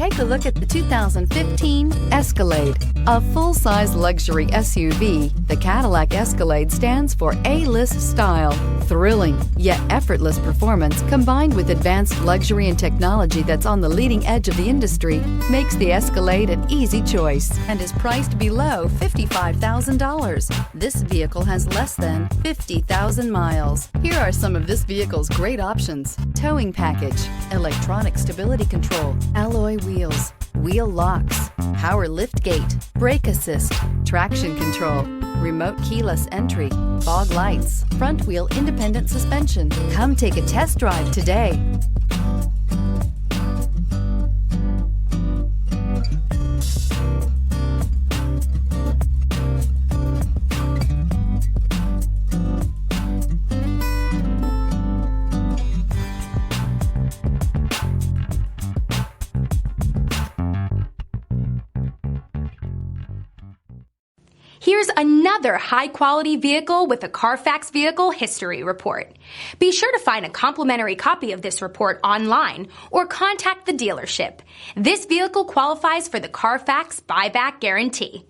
Take a look at the 2015 Escalade. A full-size luxury SUV, the Cadillac Escalade stands for A-list style. Thrilling, yet effortless performance combined with advanced luxury and technology that's on the leading edge of the industry makes the Escalade an easy choice and is priced below $55,000. This vehicle has less than 50,000 miles. Here are some of this vehicle's great options: towing package, electronic stability control, alloy wheels, wheel locks, power liftgate, brake assist, traction control, remote keyless entry, fog lights, front wheel independent suspension. Come take a test drive today. Here's another high-quality vehicle with a Carfax Vehicle History Report. Be sure to find a complimentary copy of this report online or contact the dealership. This vehicle qualifies for the Carfax Buyback Guarantee.